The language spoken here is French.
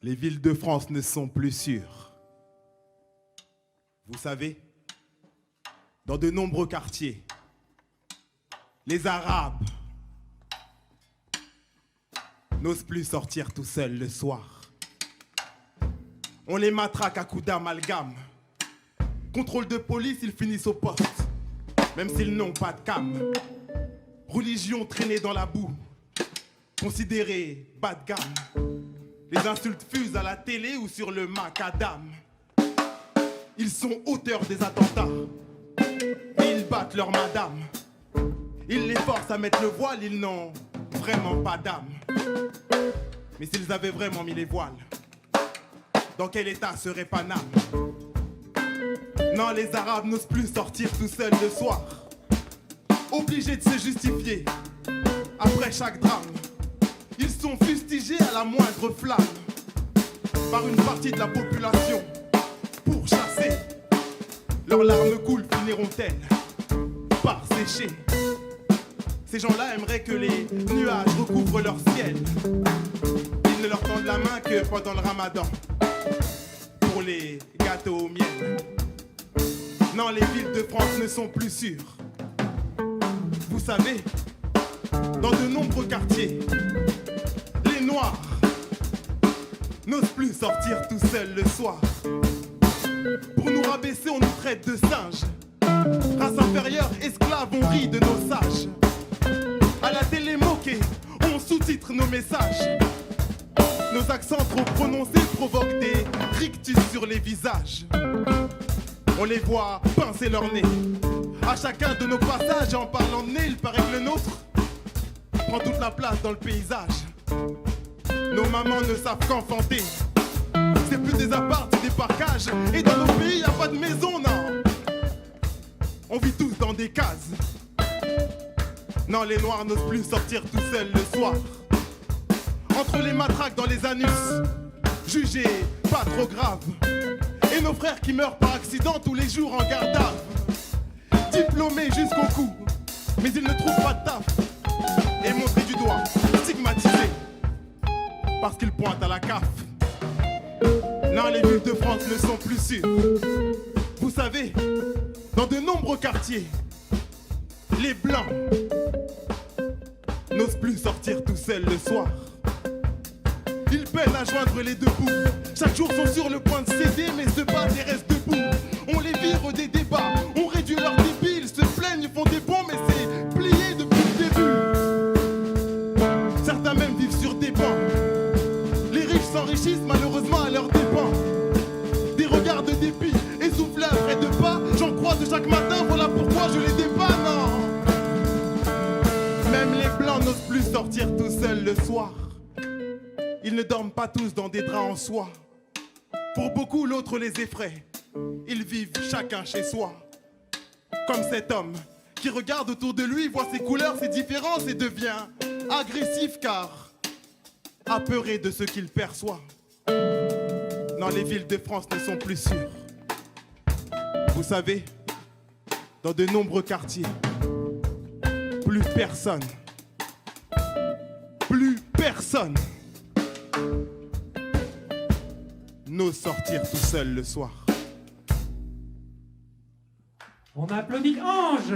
Les villes de France ne sont plus sûres. Vous savez, dans de nombreux quartiers, les Arabes n'osent plus sortir tout seuls le soir. On les matraque à coups d'amalgame. Contrôle de police, ils finissent au poste, même s'ils n'ont pas de cam. Religion traînée dans la boue, considérée bas de gamme. Les insultes fusent à la télé ou sur le macadam. Ils sont auteurs des attentats et ils battent leur madame. Ils les forcent à mettre le voile, ils n'ont vraiment pas d'âme. Mais s'ils avaient vraiment mis les voiles, dans quel état serait Paname? Non, les Arabes n'osent plus sortir tout seuls le soir, obligés de se justifier après chaque drame. Ils sont fustigés à la moindre flamme par une partie de la population pour chasser. Leurs larmes coulent, finiront-elles par sécher? Ces gens-là aimeraient que les nuages recouvrent leur ciel. Ils ne leur tendent la main que pendant le ramadan pour les gâteaux au miel. Non, les villes de France ne sont plus sûres. Vous savez, dans de nombreux quartiers, les Noirs n'osent plus sortir tout seuls le soir. Pour nous rabaisser, on nous traite de singes. Race inférieure, esclaves, on rit de nos sages. À la télé moquée, on sous-titre nos messages. Nos accents trop prononcés provoquent des rictus sur les visages. On les voit pincer leur nez à chacun de nos passages. Et en parlant de nez, il paraît que le nôtre prend toute la place dans le paysage. Nos mamans ne savent qu'enfanter. C'est plus des apparts, c'est des parcages. Et dans nos pays, y a pas de maison, non. On vit tous dans des cases. Non, les Noirs n'osent plus sortir tout seuls le soir. Entre les matraques dans les anus, jugés pas trop graves. Et nos frères qui meurent par accident tous les jours en garde à vue. Diplômés jusqu'au cou, mais ils ne trouvent pas de taf. Et montrés du doigt, stigmatisés, parce qu'ils pointent à la CAF. Non, les villes de France ne sont plus sûres. Vous savez, dans de nombreux quartiers, les Blancs n'osent plus sortir tout seuls le soir. Ils peinent à joindre les deux bouts. Chaque jour sont sur le point de céder, mais se battent et restent debout. On les vire des débats, on réduit leur débit. Ils se plaignent, font des bons, mais c'est plié depuis le début. Certains même vivent sur des bancs. Les riches s'enrichissent malheureusement à leurs dépens. Des regards de dépit, essoufflés à frais de pas. J'en croise chaque matin, voilà pourquoi je les dépanne. Même les Blancs n'osent plus sortir tout seuls le soir. Ils ne dorment pas tous dans des draps en soie. Pour beaucoup, l'autre les effraie. Ils vivent chacun chez soi. Comme cet homme qui regarde autour de lui, voit ses couleurs, ses différences et devient agressif car apeuré de ce qu'il perçoit. Non, les villes de France ne sont plus sûres. Vous savez, dans de nombreux quartiers, plus personne n'ose sortir tout seul le soir. On applaudit Ange.